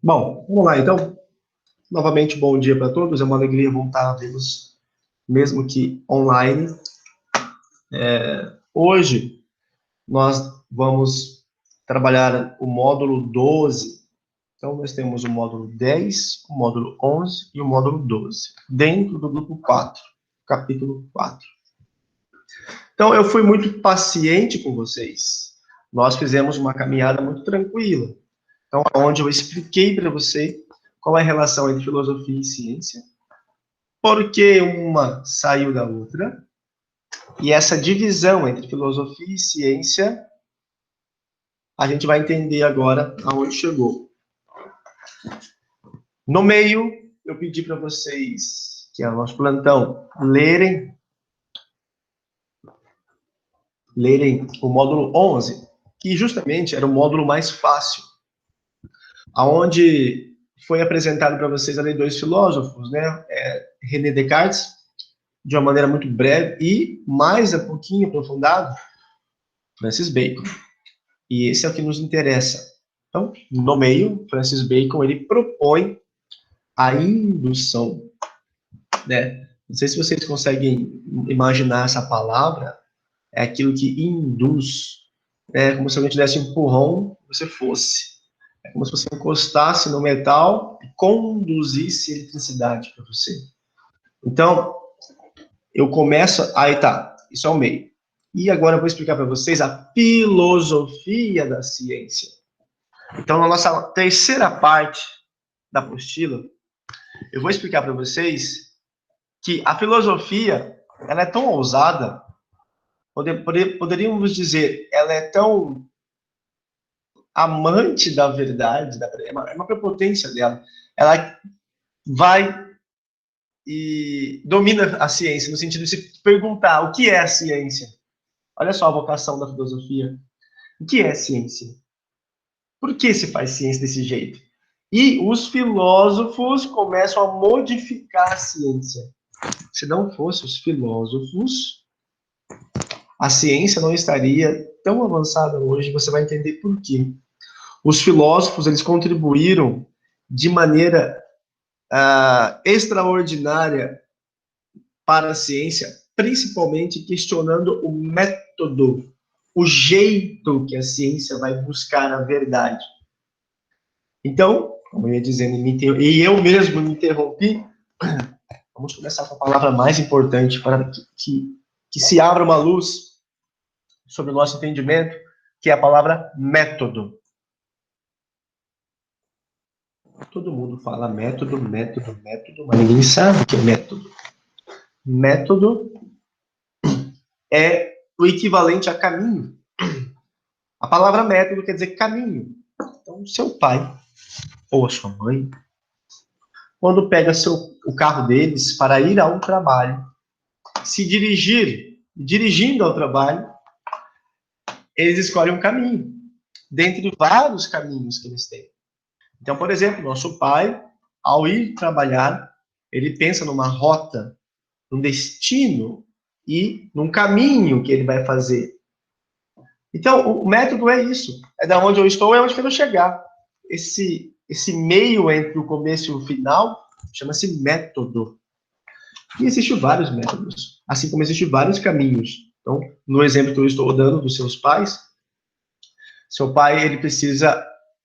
Bom, vamos lá, então. Novamente, bom dia para todos. É uma alegria voltar a vê-los, mesmo que online. Hoje, nós vamos trabalhar o módulo 12. Então, nós temos o módulo 10, o módulo 11 e o módulo 12, dentro do grupo 4, capítulo 4. Então, eu fui muito paciente com vocês. Nós fizemos uma caminhada muito tranquila. Então, onde eu expliquei para você qual é a relação entre filosofia e ciência, por que uma saiu da outra, e essa divisão entre filosofia e ciência, a gente vai entender agora aonde chegou. No meio, eu pedi para vocês, que é o nosso plantão, lerem o módulo 11, que justamente era o módulo mais fácil, aonde foi apresentado para vocês ali dois filósofos, né? René Descartes, de uma maneira muito breve, e mais um pouquinho aprofundado, Francis Bacon. E esse é o que nos interessa. Então, no meio, Francis Bacon, ele propõe a indução, né? Não sei se vocês conseguem imaginar essa palavra, é aquilo que induz, é como se alguém te desse um empurrão, você fosse. É como se você encostasse no metal e conduzisse eletricidade para você. Então, eu começo, aí tá, isso é o meio. E agora eu vou explicar para vocês a filosofia da ciência. Então, na nossa terceira parte da apostila, eu vou explicar para vocês que a filosofia, ela é tão ousada, poderíamos dizer, ela é tão amante da verdade, é uma prepotência dela. Ela vai e domina a ciência, no sentido de se perguntar o que é a ciência. Olha só a vocação da filosofia. O que é ciência? Por que se faz ciência desse jeito? E os filósofos começam a modificar a ciência. Se não fossem os filósofos, a ciência não estaria tão avançada hoje. Você vai entender por quê. Os filósofos, eles contribuíram de maneira extraordinária para a ciência, principalmente questionando o método, o jeito que a ciência vai buscar a verdade. Então, como eu ia dizendo, e eu mesmo me interrompi, vamos começar com a palavra mais importante para que se abra uma luz sobre o nosso entendimento, que é a palavra método. Todo mundo fala método, método, método, mas ninguém sabe o que é método. Método é o equivalente a caminho. A palavra método quer dizer caminho. Então, seu pai ou a sua mãe, quando pega o carro deles para ir a um trabalho, se dirigindo ao trabalho, eles escolhem um caminho, dentre vários caminhos que eles têm. Então, por exemplo, nosso pai, ao ir trabalhar, ele pensa numa rota, num destino e num caminho que ele vai fazer. Então, o método é isso. É da onde eu estou, é onde eu quero chegar. Esse meio entre o começo e o final chama-se método. E existem vários métodos, assim como existem vários caminhos. Então, no exemplo que eu estou dando dos seus pais, seu pai ele precisa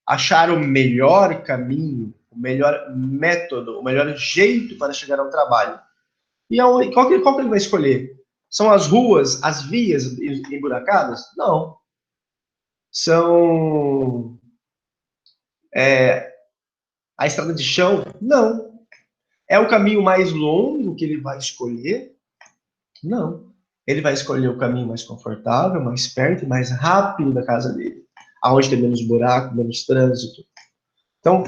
achar o melhor caminho, o melhor método, o melhor jeito para chegar ao trabalho. E qual que ele vai escolher? São as ruas, as vias emburacadas? Não. São a estrada de chão? Não. É o caminho mais longo que ele vai escolher? Não. Ele vai escolher o caminho mais confortável, mais perto e mais rápido da casa dele, aonde tem menos buraco, menos trânsito. Então,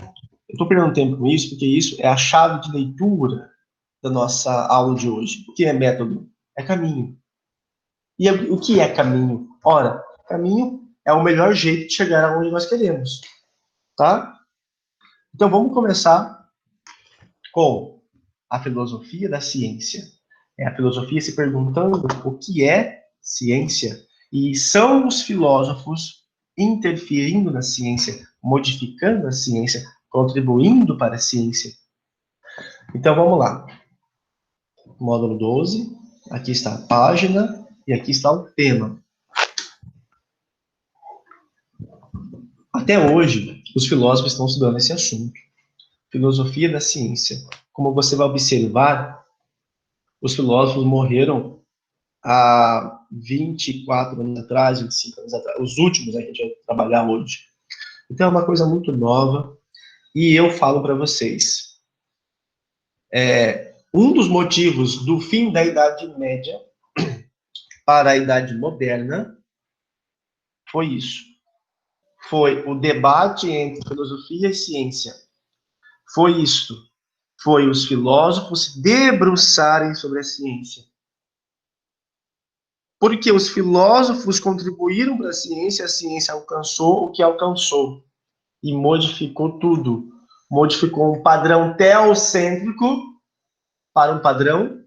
eu estou perdendo tempo com isso, porque isso é a chave de leitura da nossa aula de hoje. O que é método? É caminho. E o que é caminho? Ora, caminho é o melhor jeito de chegar aonde nós queremos. Tá? Então, vamos começar com a filosofia da ciência. É a filosofia se perguntando o que é ciência. E são os filósofos interferindo na ciência, modificando a ciência, contribuindo para a ciência. Então, vamos lá. Módulo 12, aqui está a página e aqui está o tema. Até hoje, os filósofos estão estudando esse assunto. Filosofia da ciência. Como você vai observar, os filósofos morreram há 24 anos atrás, 25 anos atrás, os últimos que a gente vai trabalhar hoje. Então, é uma coisa muito nova, e eu falo para vocês, um dos motivos do fim da Idade Média para a Idade Moderna foi isso. Foi o debate entre filosofia e ciência. Foi isso. Foi os filósofos se debruçarem sobre a ciência. Porque os filósofos contribuíram para a ciência alcançou o que alcançou. E modificou tudo. Modificou um padrão teocêntrico para um padrão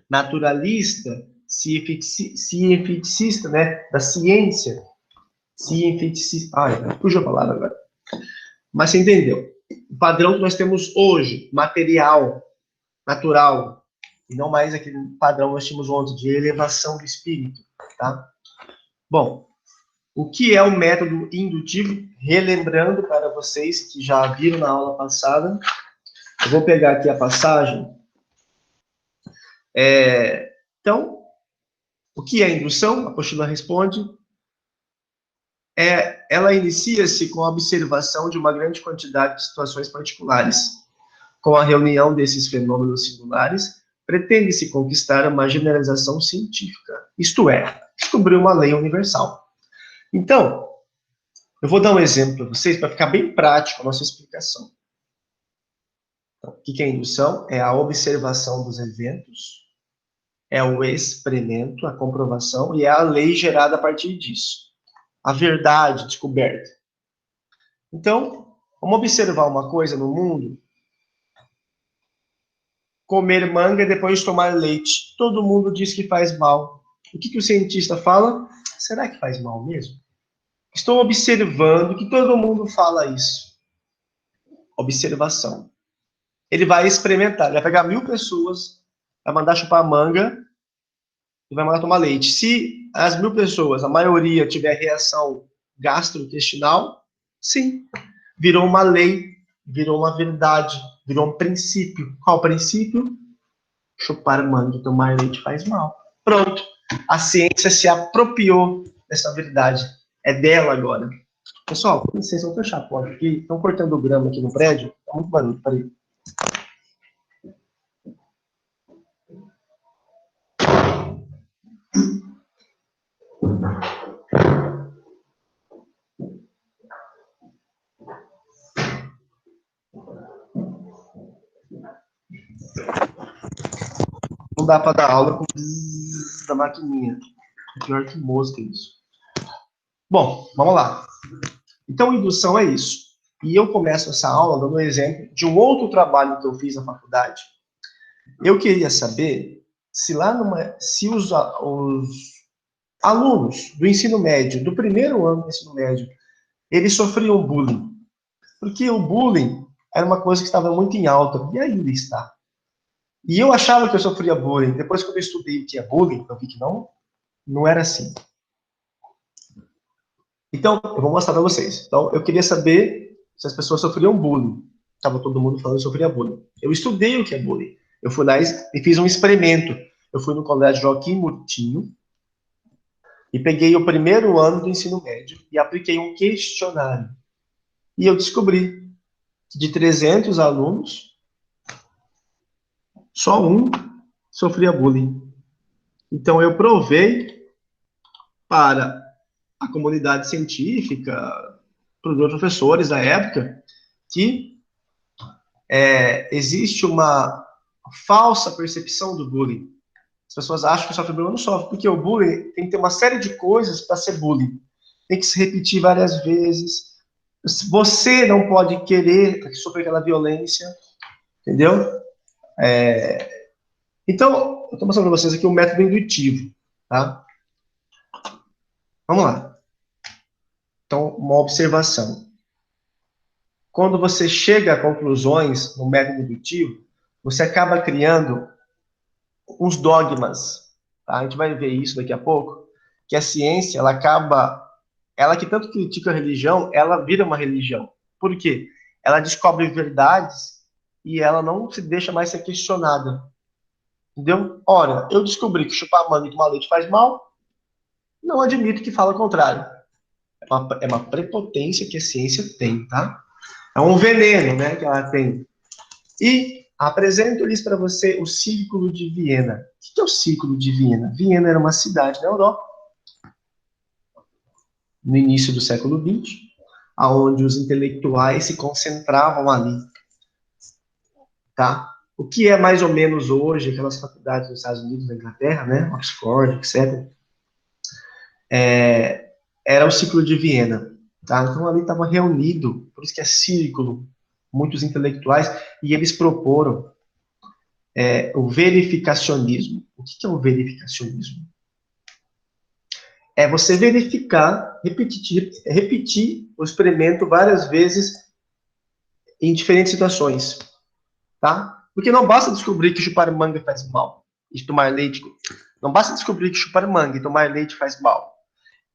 naturalista, cientificista, né? Da ciência. Cientificista. Ai, fugiu a palavra agora. Mas você entendeu. O padrão que nós temos hoje, material, natural, e não mais aquele padrão que nós tínhamos ontem, de elevação do espírito, tá? Bom, o que é o método indutivo? Relembrando para vocês que já viram na aula passada, eu vou pegar aqui a passagem. Então, o que é indução? A apostila responde. Ela inicia-se com a observação de uma grande quantidade de situações particulares. Com a reunião desses fenômenos singulares, pretende-se conquistar uma generalização científica, isto é, descobrir uma lei universal. Então, eu vou dar um exemplo para vocês, para ficar bem prático a nossa explicação. Então, o que é indução? É a observação dos eventos, é o experimento, a comprovação, e é a lei gerada a partir disso. A verdade descoberta. Então, vamos observar uma coisa no mundo. Comer manga e depois tomar leite. Todo mundo diz que faz mal. O que o cientista fala? Será que faz mal mesmo? Estou observando que todo mundo fala isso. Observação. Ele vai experimentar. Ele vai pegar 1000 pessoas, vai mandar chupar manga e vai mandar tomar leite. Se as 1000 pessoas, a maioria, tiver reação gastrointestinal, sim. Virou uma lei, virou uma verdade, virou um princípio. Qual princípio? Chupar manga e tomar leite faz mal. Pronto. A ciência se apropriou dessa verdade. É dela agora. Pessoal, com licença, eu vou fechar a porta aqui. Estão cortando o grama aqui no prédio. Tá muito barulho, peraí. Não dá para dar aula com da maquininha. É pior que mosca isso. Bom, vamos lá. Então, indução é isso. E eu começo essa aula dando um exemplo de um outro trabalho que eu fiz na faculdade. Eu queria saber se os alunos do ensino médio, do primeiro ano do ensino médio, eles sofriam bullying. Porque o bullying era uma coisa que estava muito em alta, e ainda está. E eu achava que eu sofria bullying. Depois que eu estudei o que é bullying, eu vi que não era assim. Então, eu vou mostrar para vocês. Então, eu queria saber se as pessoas sofriam bullying. Estava todo mundo falando que sofria bullying. Eu estudei o que é bullying. Eu fui lá e fiz um experimento. Eu fui no colégio Joaquim Murtinho e peguei o primeiro ano do ensino médio e apliquei um questionário. E eu descobri que de 300 alunos, só um sofria bullying. Então, eu provei para a comunidade científica, para os professores da época, que existe uma falsa percepção do bullying. As pessoas acham que sofre bullying, não sofre, porque o bullying tem que ter uma série de coisas para ser bullying. Tem que se repetir várias vezes. Você não pode querer sofrer aquela violência, entendeu? Então, eu estou mostrando para vocês aqui um método indutivo, tá? Vamos lá. Então, uma observação. Quando você chega a conclusões no método indutivo, você acaba criando uns dogmas. Tá? A gente vai ver isso daqui a pouco, que a ciência, ela que tanto critica a religião, ela vira uma religião. Por quê? Ela descobre verdades e ela não se deixa mais ser questionada. Entendeu? Ora, eu descobri que chupar manga e tomar leite faz mal, não admito que fala o contrário. É uma prepotência que a ciência tem, tá? É um veneno, né, que ela tem. E apresento-lhes para você o Círculo de Viena. O que é o Círculo de Viena? Viena era uma cidade na Europa, no início do século XX, onde os intelectuais se concentravam ali, tá? O que é mais ou menos hoje aquelas faculdades dos Estados Unidos, da Inglaterra, né? Oxford, etc. Era o Círculo de Viena, tá? Então ali estava reunido, por isso que é círculo, muitos intelectuais, e eles proporam o verificacionismo. O que é o verificacionismo? É você verificar, repetir o experimento várias vezes em diferentes situações, tá? Porque não basta descobrir que chupar manga faz mal e tomar leite. Não basta descobrir que chupar manga e tomar leite faz mal.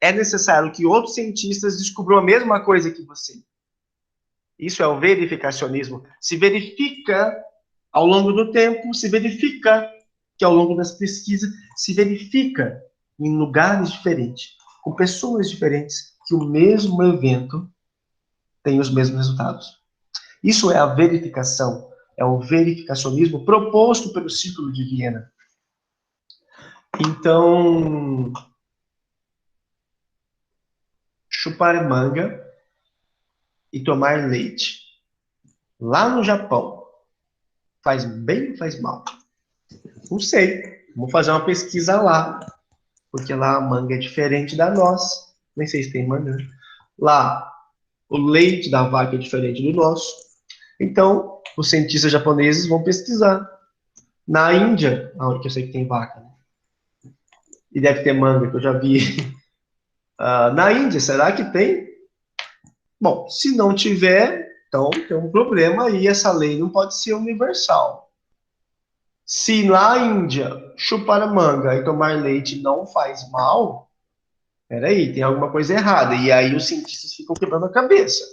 É necessário que outros cientistas descubram a mesma coisa que você. Isso é o verificacionismo. Se verifica ao longo do tempo, se verifica que ao longo das pesquisas, se verifica em lugares diferentes, com pessoas diferentes, que o mesmo evento tem os mesmos resultados. Isso é a verificação, é o verificacionismo proposto pelo Círculo de Viena. Então, chupar manga e tomar leite. Lá no Japão, faz bem ou faz mal? Não sei. Vou fazer uma pesquisa lá, porque lá a manga é diferente da nossa. Nem sei se tem manga. Lá, o leite da vaca é diferente do nosso. Então, os cientistas japoneses vão pesquisar. Na Índia, onde eu sei que tem vaca, né? E deve ter manga, que eu já vi. Na Índia, será que tem? Bom, se não tiver, então tem um problema e essa lei não pode ser universal. Se na Índia chupar manga e tomar leite não faz mal, peraí, tem alguma coisa errada. E aí os cientistas ficam quebrando a cabeça.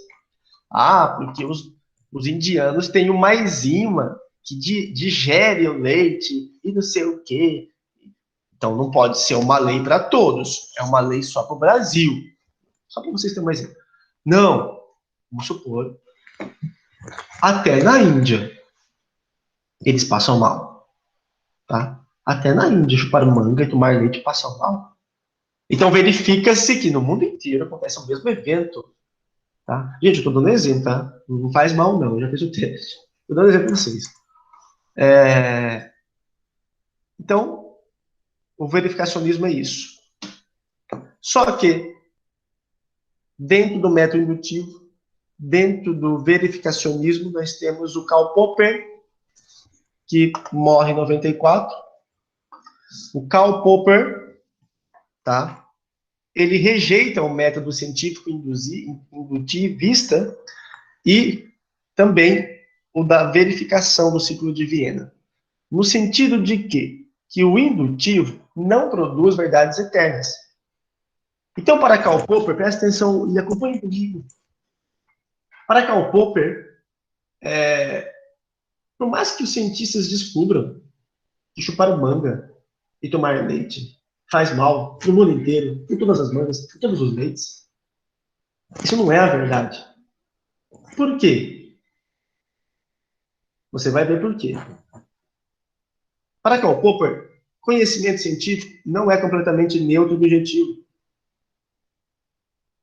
Porque os indianos têm uma enzima que digere o leite e não sei o quê. Então não pode ser uma lei para todos. É uma lei só para o Brasil. Só para vocês terem uma exemplo. Não, vamos supor. Até na Índia, eles passam mal. Tá? Até na Índia, chupar manga e tomar leite passam mal. Então verifica-se que no mundo inteiro acontece o mesmo evento. Tá? Gente, eu estou dando exemplo, tá? Não faz mal, não. Eu já fiz o teste. Estou dando exemplo para vocês. Então, o verificacionismo é isso. Só que, dentro do método indutivo, dentro do verificacionismo, nós temos o Karl Popper, que morre em 94. O Karl Popper, tá? Ele rejeita o método científico indutivista e também o da verificação do ciclo de Viena. No sentido de que o indutivo não produz verdades eternas. Então, para Karl Popper, presta atenção e acompanhe comigo. Para Karl Popper, por mais que os cientistas descubram que chupar manga e tomar leite faz mal no mundo inteiro, em todas as mangas, em todos os leites, isso não é a verdade. Por quê? Você vai ver por quê. Para Karl Popper, conhecimento científico não é completamente neutro e objetivo.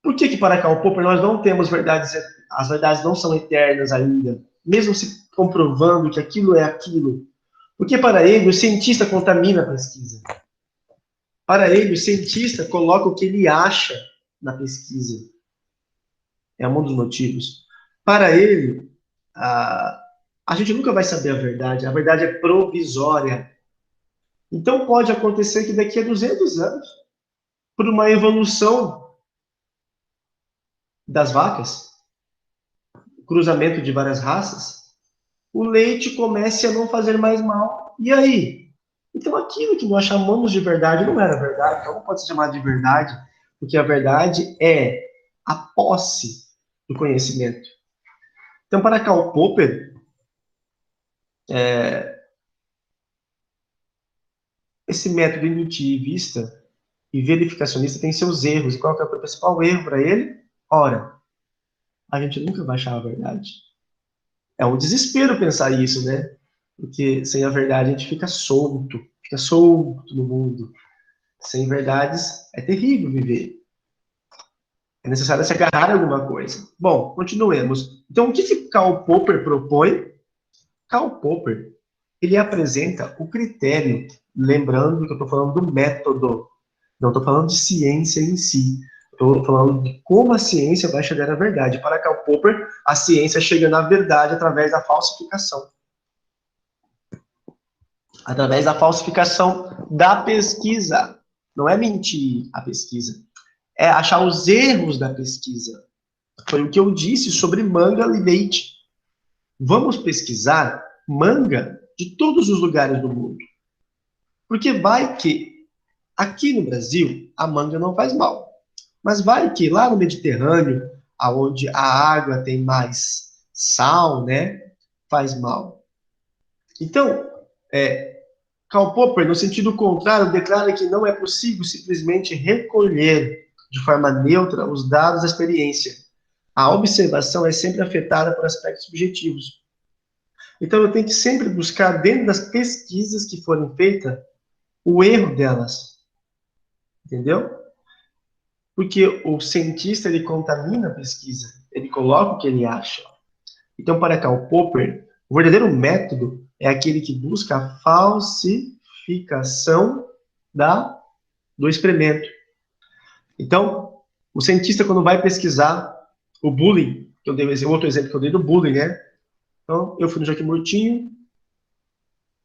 Por que para Karl Popper nós não temos verdades, as verdades não são eternas ainda, mesmo se comprovando que aquilo é aquilo? Porque para ele o cientista contamina a pesquisa. Para ele o cientista coloca o que ele acha na pesquisa. É um dos motivos. Para ele, a gente nunca vai saber a verdade é provisória. Então pode acontecer que daqui a 200 anos, por uma evolução das vacas, cruzamento de várias raças, o leite comece a não fazer mais mal. E aí? Então, aquilo que nós chamamos de verdade não era verdade, então não pode ser chamado de verdade, porque a verdade é a posse do conhecimento. Então, para Karl Popper, esse método indutivista e verificacionista tem seus erros. E qual que é o principal erro para ele? Ora, a gente nunca vai achar a verdade. É um desespero pensar isso, né? Porque sem a verdade a gente fica solto no mundo. Sem verdades é terrível viver. É necessário se agarrar a alguma coisa. Bom, continuemos. Então, o que Karl Popper propõe? Karl Popper, ele apresenta o critério, lembrando que eu estou falando do método, não estou falando de ciência em si. Estou falando de como a ciência vai chegar à verdade. Para Karl Popper, a ciência chega na verdade através da falsificação. Através da falsificação da pesquisa. Não é mentir a pesquisa. É achar os erros da pesquisa. Foi o que eu disse sobre manga e leite. Vamos pesquisar manga de todos os lugares do mundo. Porque vai que aqui no Brasil a manga não faz mal. Mas vai que lá no Mediterrâneo, onde a água tem mais sal, né, faz mal. Então, Karl Popper, no sentido contrário, declara que não é possível simplesmente recolher de forma neutra os dados da experiência. A observação é sempre afetada por aspectos subjetivos. Então, eu tenho que sempre buscar, dentro das pesquisas que forem feitas, o erro delas. Entendeu? Porque o cientista, ele contamina a pesquisa. Ele coloca o que ele acha. Então, para Karl Popper, o verdadeiro método é aquele que busca a falsificação do experimento. Então, o cientista, quando vai pesquisar o bullying, que eu dei outro exemplo que eu dei do bullying, né? Então, eu fui no Joaquim Murtinho,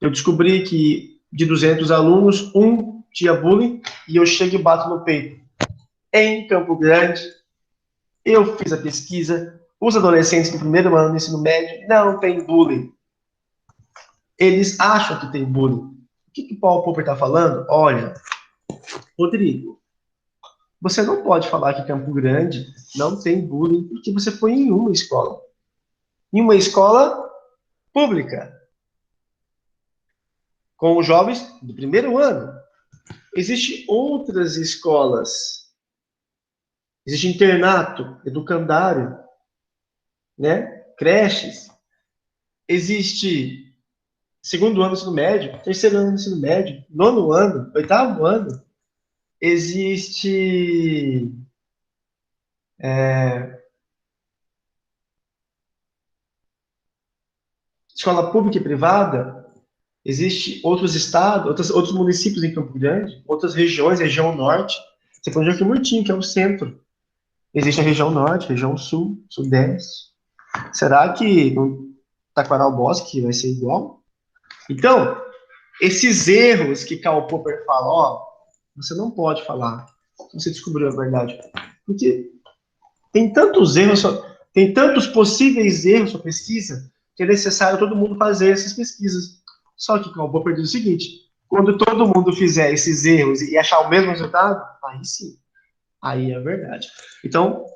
eu descobri que de 200 alunos, um tinha bullying, e eu chego e bato no peito. Em Campo Grande, eu fiz a pesquisa, os adolescentes do primeiro ano do ensino médio não têm bullying. Eles acham que tem bullying. O que o Paulo Popper está falando? Olha, Rodrigo, você não pode falar que Campo Grande não tem bullying porque você foi em uma escola. Em uma escola pública, com os jovens do primeiro ano. Existem outras escolas. Existe internato, educandário, né? Creches. Existe segundo ano do ensino médio, terceiro ano do ensino médio, nono ano, oitavo ano. Existe escola pública e privada. Existe outros estados, outros municípios em Campo Grande, outras regiões, região norte. Você pode ver aqui Murtinho, que é o centro. Existe a região norte, região sul, sudeste. Será que no Taquaral Bosque vai ser igual? Então, esses erros que Karl Popper fala, ó, você não pode falar. Você descobriu a verdade. Porque tem tantos erros, tem tantos possíveis erros na sua pesquisa, que é necessário todo mundo fazer essas pesquisas. Só que Karl Popper diz o seguinte: quando todo mundo fizer esses erros e achar o mesmo resultado, aí sim, aí é verdade. Então,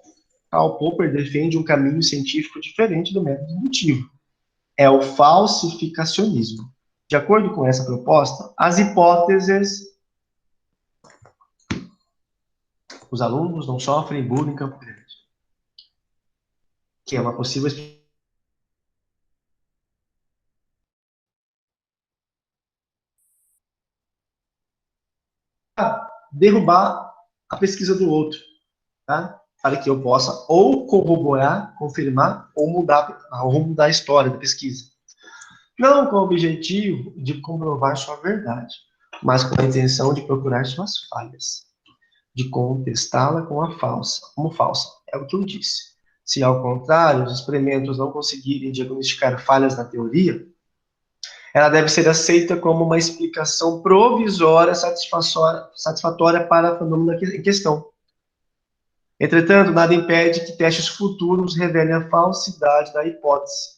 Karl Popper defende um caminho científico diferente do método indutivo. É o falsificacionismo. De acordo com essa proposta, as hipóteses, os alunos não sofrem bullying em Campo Grande, que é uma possível derrubar a pesquisa do outro, tá? Para que eu possa ou corroborar, confirmar, ou mudar o rumo da história da pesquisa. Não com o objetivo de comprovar sua verdade, mas com a intenção de procurar suas falhas, de contestá-la com a falsa, como falsa. É o que eu disse. Se, ao contrário, os experimentos não conseguirem diagnosticar falhas na teoria, ela deve ser aceita como uma explicação provisória satisfatória para o fenômeno em questão. Entretanto, nada impede que testes futuros revelem a falsidade da hipótese.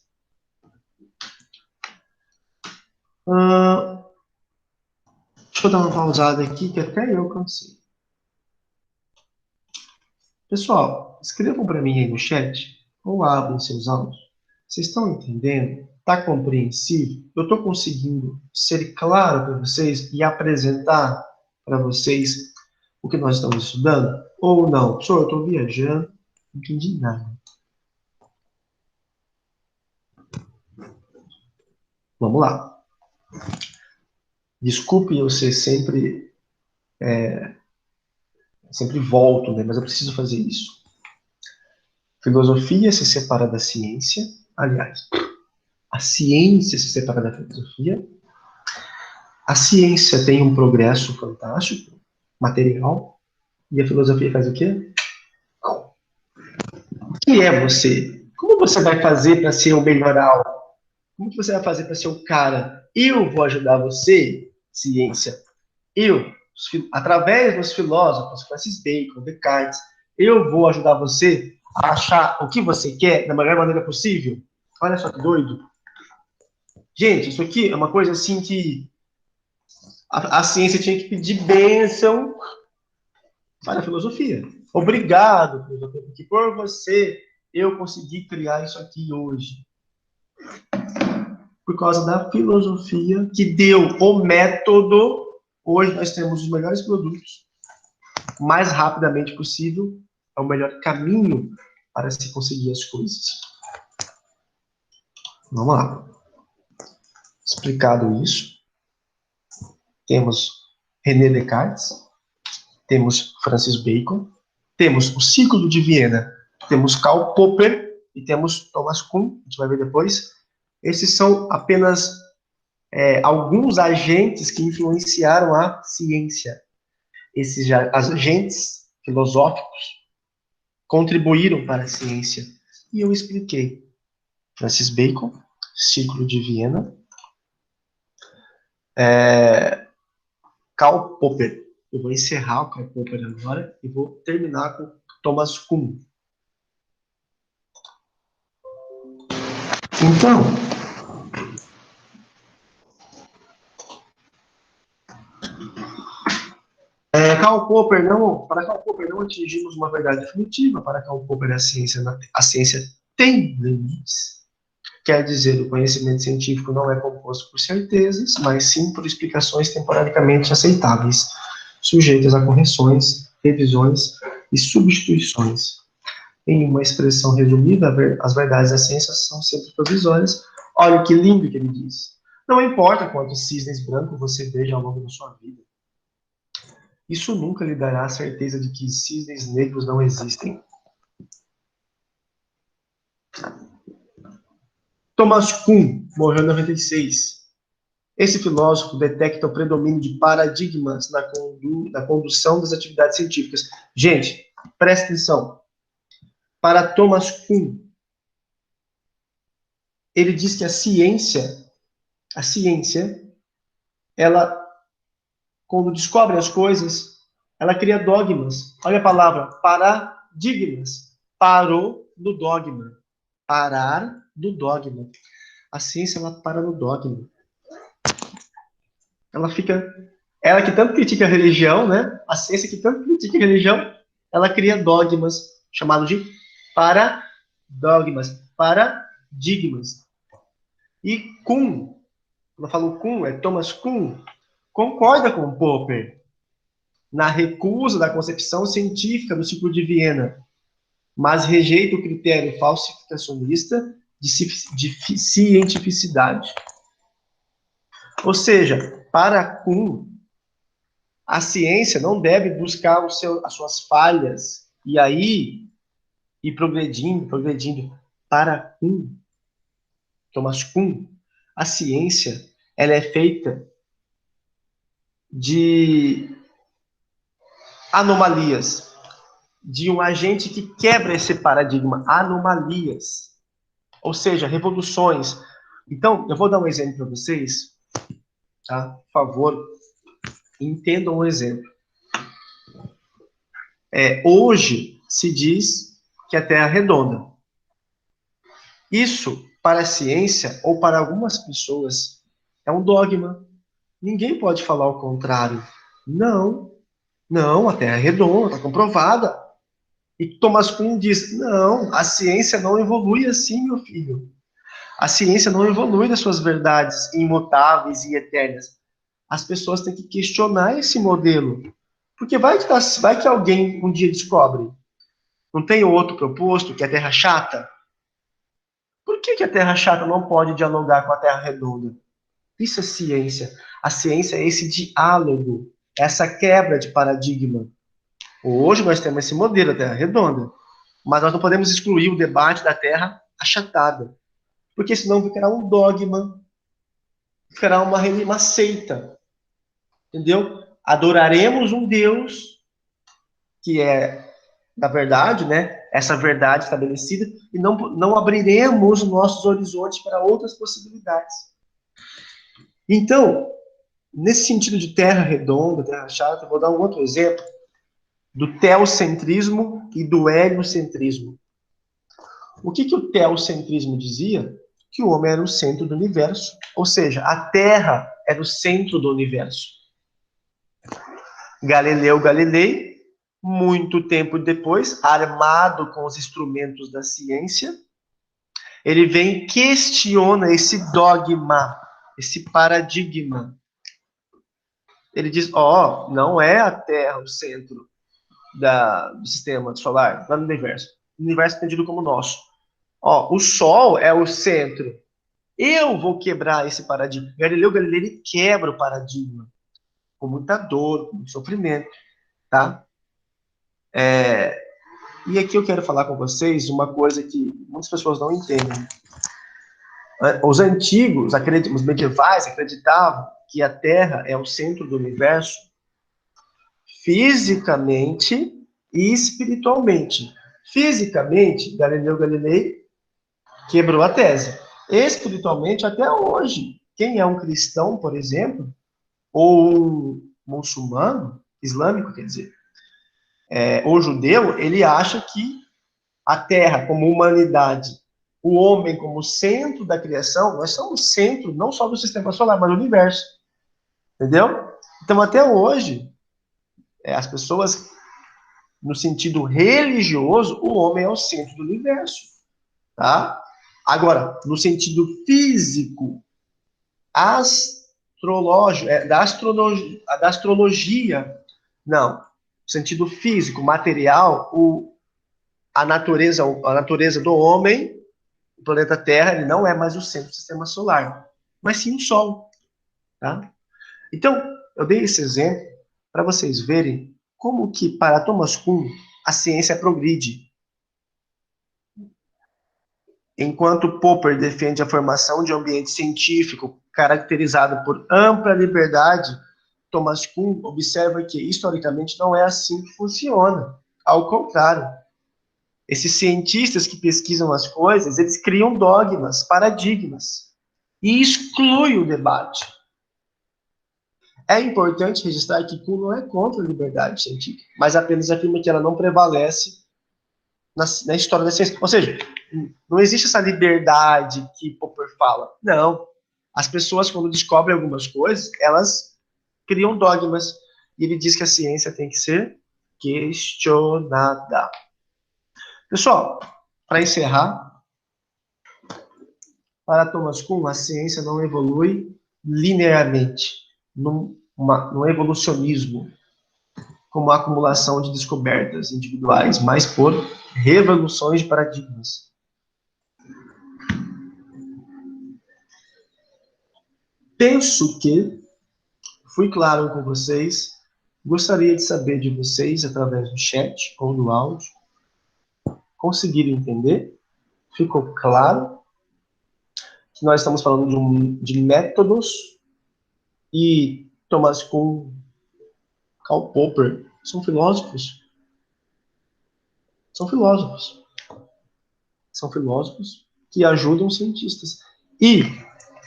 Deixa eu dar uma pausada aqui, que até eu cansei. Pessoal, escrevam para mim aí no chat, ou abram seus áudios. Vocês estão entendendo? Está compreensível? Eu estou conseguindo ser claro para vocês e apresentar para vocês o que nós estamos estudando? Ou não? Professor, eu estou viajando, não entendi nada. Vamos lá. Desculpe eu ser sempre volto, né? Mas eu preciso fazer isso. Filosofia se separa da ciência. Aliás, a ciência se separa da filosofia. A ciência tem um progresso fantástico, material, e a filosofia faz o quê? O que é você? Como você vai fazer para ser o melhoral? Como que você vai fazer para ser o cara? Eu vou ajudar você, ciência. Eu, através dos filósofos, Francis Bacon, Descartes, eu vou ajudar você a achar o que você quer da melhor maneira possível. Olha só que doido. Gente, isso aqui é uma coisa assim que a ciência tinha que pedir bênção para a filosofia. Obrigado, filosofia, porque por você eu consegui criar isso aqui hoje. Por causa da filosofia que deu o método, hoje nós temos os melhores produtos, mais rapidamente possível, é o melhor caminho para se conseguir as coisas. Vamos lá. Explicado isso, temos René Descartes, temos Francis Bacon, temos o Ciclo de Viena, temos Karl Popper e temos Thomas Kuhn, a gente vai ver depois. Esses são apenas alguns agentes que influenciaram a ciência. Esses agentes filosóficos contribuíram para a ciência. E eu expliquei. Francis Bacon, Ciclo de Viena, Karl Popper. Eu vou encerrar o Karl Popper agora e vou terminar com Thomas Kuhn. Então, para Karl Popper não atingimos uma verdade definitiva. Para Karl Popper, a ciência tem limites. Quer dizer, o conhecimento científico não é composto por certezas, mas sim por explicações temporariamente aceitáveis, sujeitas a correções, revisões e substituições. Em uma expressão resumida, as verdades da ciência são sempre provisórias. Olha que lindo que ele diz. Não importa quantos cisnes brancos você veja ao longo da sua vida. Isso nunca lhe dará a certeza de que cisnes negros não existem. Thomas Kuhn morreu em 96. Esse filósofo detecta o predomínio de paradigmas na condução das atividades científicas. Gente, presta atenção. Para Thomas Kuhn, ele diz que a ciência, ela, quando descobre as coisas, ela cria dogmas. Olha a palavra, paradigmas. Parou do dogma. Parar do dogma. A ciência, ela para no dogma. Ela que tanto critica a religião, né? A ciência que tanto critica a religião, ela cria dogmas, chamados de paradigmas. E Kuhn, quando eu falo Kuhn, é Thomas Kuhn, concorda com Popper na recusa da concepção científica do Ciclo de Viena, mas rejeita o critério falsificacionista de cientificidade. Ou seja, para Kuhn, a ciência não deve buscar as suas falhas e aí ir progredindo. Para Kuhn, Thomas Kuhn, a ciência ela é feita de anomalias, de um agente que quebra esse paradigma, anomalias, ou seja, revoluções. Então, eu vou dar um exemplo para vocês, tá? Por favor, entendam o exemplo. Hoje, se diz que a Terra é redonda. Isso, para a ciência, ou para algumas pessoas, é um dogma. Ninguém pode falar o contrário. Não, não, a Terra é redonda, está comprovada. E Thomas Kuhn diz, não, a ciência não evolui assim, meu filho. A ciência não evolui das suas verdades imutáveis e eternas. As pessoas têm que questionar esse modelo. Porque vai que alguém um dia descobre. Não tem outro proposto, que é a Terra chata? Por que a Terra chata não pode dialogar com a Terra redonda? Isso é ciência. A ciência é esse diálogo, essa quebra de paradigma. Hoje nós temos esse modelo, a Terra redonda. Mas nós não podemos excluir o debate da Terra achatada. Porque senão ficará um dogma, ficará uma seita. Entendeu? Adoraremos um Deus que é, na verdade, né, essa verdade estabelecida, e não abriremos nossos horizontes para outras possibilidades. Então, nesse sentido de terra redonda, terra chata, eu vou dar um outro exemplo do teocentrismo e do heliocentrismo. O que o teocentrismo dizia? Que o homem era o centro do universo, ou seja, a Terra era o centro do universo. Galileu Galilei, muito tempo depois, armado com os instrumentos da ciência, ele vem e questiona esse dogma, esse paradigma. Ele diz, não é a Terra o centro do sistema solar, do universo. O universo é entendido como nosso. O Sol é o centro. Eu vou quebrar esse paradigma. Galileu Galilei ele quebra o paradigma com muita dor, com muito sofrimento, tá? E aqui eu quero falar com vocês uma coisa que muitas pessoas não entendem. Os antigos, os medievais, acreditavam que a Terra é o centro do universo fisicamente e espiritualmente. Fisicamente, Galileu Galilei quebrou a tese. Espiritualmente, até hoje, quem é um cristão, por exemplo, ou um muçulmano, islâmico, quer dizer, ou judeu, ele acha que a Terra como humanidade, o homem como centro da criação, nós somos centro não só do sistema solar, mas do universo. Entendeu? Então, até hoje, as pessoas, no sentido religioso, o homem é o centro do universo. Tá? Agora, no sentido físico, da astrologia, não. No sentido físico, material, a natureza do homem, o planeta Terra, ele não é mais o centro do sistema solar, mas sim o Sol. Tá? Então, eu dei esse exemplo para vocês verem como que, para Thomas Kuhn, a ciência progride. Enquanto Popper defende a formação de um ambiente científico caracterizado por ampla liberdade, Thomas Kuhn observa que, historicamente, não é assim que funciona. Ao contrário, esses cientistas que pesquisam as coisas, eles criam dogmas, paradigmas, e excluem o debate. É importante registrar que Kuhn não é contra a liberdade científica, mas apenas afirma que ela não prevalece na história da ciência. Ou seja, não existe essa liberdade que Popper fala. Não. As pessoas, quando descobrem algumas coisas, elas criam dogmas. E ele diz que a ciência tem que ser questionada. Pessoal, para encerrar, para Thomas Kuhn, a ciência não evolui linearmente, num evolucionismo, como a acumulação de descobertas individuais, mas por revoluções de paradigmas. Penso que fui claro com vocês. Gostaria de saber de vocês, através do chat ou do áudio, conseguiram entender? Ficou claro que nós estamos falando de métodos e Thomas Kuhn, Karl Popper, são filósofos. São filósofos. São filósofos que ajudam cientistas. E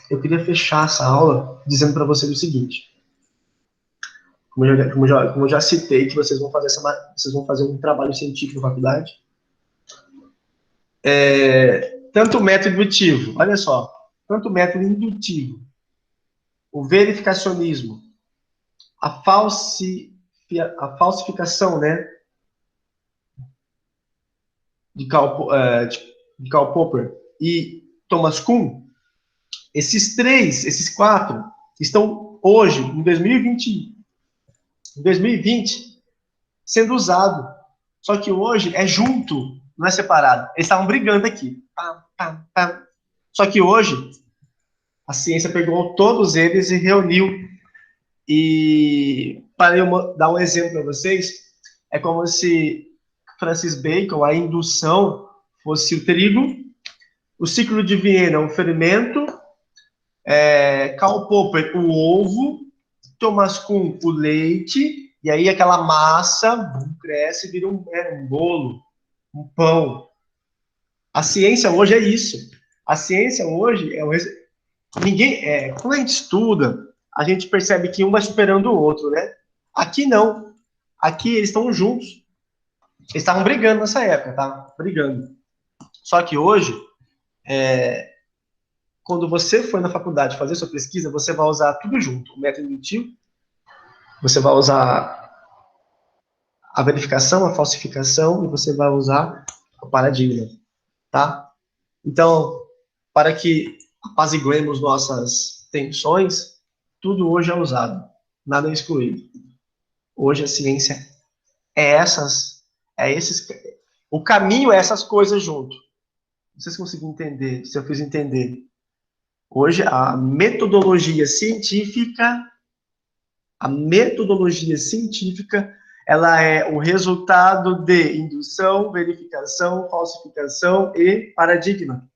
eu queria fechar essa aula dizendo para vocês o seguinte. como eu já citei, que vocês vão fazer um trabalho científico na faculdade. Tanto o método indutivo, olha só, tanto o método indutivo, o verificacionismo, a falsificação, né, de Karl Popper e Thomas Kuhn, esses quatro, estão hoje, em 2020, sendo usados. Só que hoje é junto, não é separado. Eles estavam brigando aqui. Pá, pá, pá. Só que hoje, a ciência pegou todos eles e reuniu. E, para eu dar um exemplo para vocês, é como se Francis Bacon, a indução, fosse o trigo, o ciclo de Viena, o fermento, Karl Popper, o ovo, Thomas Kuhn, o leite, e aí aquela massa cresce e vira um bolo, um pão. A ciência hoje é isso. A ciência hoje quando a gente estuda, a gente percebe que um vai superando o outro, né? Aqui não. Aqui eles estão juntos. Eles estavam brigando nessa época, tá? Brigando. Só que hoje, quando você for na faculdade fazer sua pesquisa, você vai usar tudo junto. O método indutivo, você vai usar a verificação, a falsificação, e você vai usar o paradigma, tá? Então, para que apaziguemos nossas tensões, tudo hoje é usado, nada é excluído. Hoje a ciência o caminho é essas coisas junto. Não sei se consegui entender, se eu fiz entender. Hoje a metodologia científica, ela é o resultado de indução, verificação, falsificação e paradigma.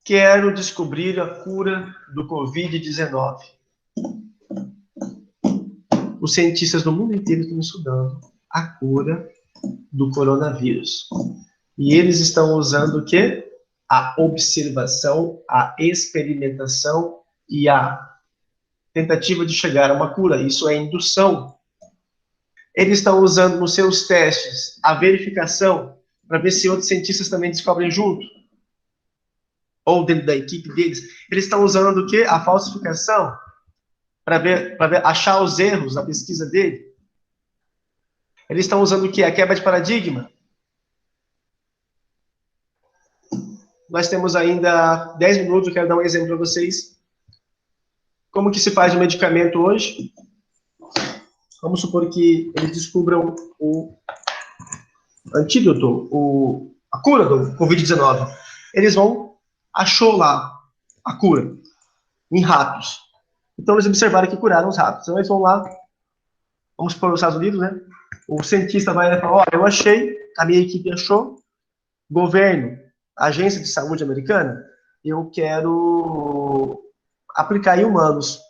Quero descobrir a cura do Covid-19. Os cientistas do mundo inteiro estão estudando a cura do coronavírus. E eles estão usando o quê? A observação, a experimentação e a tentativa de chegar a uma cura. Isso é indução. Eles estão usando nos seus testes a verificação para ver se outros cientistas também descobrem junto. Ou dentro da equipe deles. Eles estão usando o quê? A falsificação para achar os erros na pesquisa dele. Eles estão usando o quê? A quebra de paradigma. Nós temos ainda 10 minutos, eu quero dar um exemplo para vocês. Como que se faz um medicamento hoje? Vamos supor que eles descubram o antídoto, a cura do Covid-19. Eles achou lá a cura em ratos. Então eles observaram que curaram os ratos. Então eles vão lá, vamos supor nos Estados Unidos, né? O cientista vai falar, olha, eu achei, a minha equipe achou, governo, agência de saúde americana, eu quero aplicar em humanos.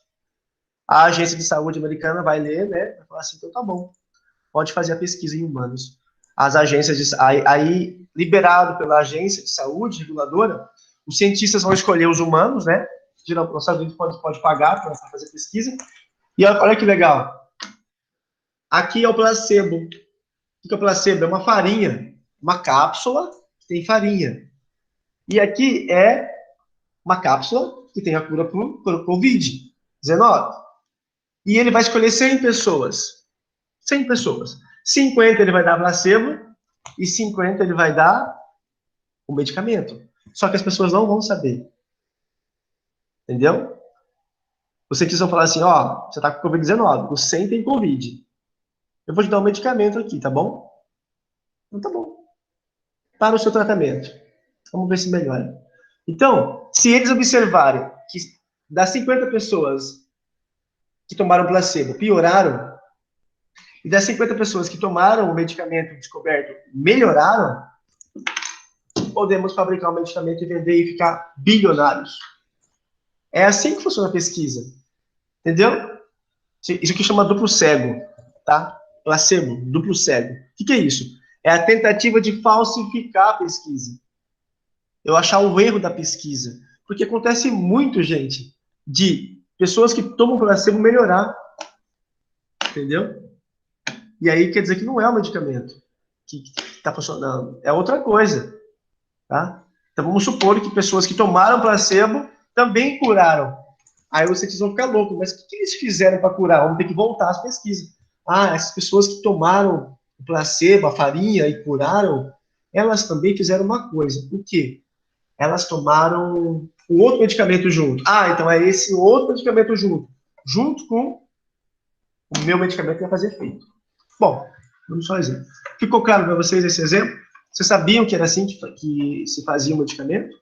A agência de saúde americana vai ler, né? Vai falar assim, então tá bom, pode fazer a pesquisa em humanos. As agências aí liberado pela agência de saúde reguladora, os cientistas vão escolher os humanos, né? Os Estados Unidos pode pagar para fazer pesquisa. E olha que legal. Aqui é o placebo. O que é o placebo? É uma farinha, uma cápsula que tem farinha. E aqui é uma cápsula que tem a cura para o Covid-19. E ele vai escolher 100 pessoas. 100 pessoas. 50 ele vai dar placebo e 50 ele vai dar o medicamento. Só que as pessoas não vão saber. Entendeu? Os cientistas vão falar assim, ó, você tá com Covid-19, os 100 tem Covid. Eu vou te dar um medicamento aqui, tá bom? Então tá bom. Para o seu tratamento. Vamos ver se melhora. Então, se eles observarem que das 50 pessoas que tomaram placebo pioraram, e das 50 pessoas que tomaram o medicamento descoberto melhoraram, podemos fabricar um medicamento e vender e ficar bilionários. É assim que funciona a pesquisa. Entendeu? Isso aqui chama duplo cego, tá? Placebo, duplo cego. O que é isso? É a tentativa de falsificar a pesquisa. Eu achar o erro da pesquisa. Porque acontece muito, gente, de pessoas que tomam placebo melhorar, entendeu? E aí quer dizer que não é o medicamento que está funcionando, é outra coisa, tá? Então vamos supor que pessoas que tomaram placebo também curaram. Aí vocês vão ficar loucos, mas o que eles fizeram para curar? Vamos ter que voltar às pesquisas. Ah, essas pessoas que tomaram o placebo, a farinha e curaram, elas também fizeram uma coisa. O quê? Elas tomaram o outro medicamento junto. Ah, então é esse outro medicamento junto. Junto com o meu medicamento que vai fazer efeito. Bom, vamos só um exemplo. Ficou claro para vocês esse exemplo? Vocês sabiam que era assim que se fazia o medicamento?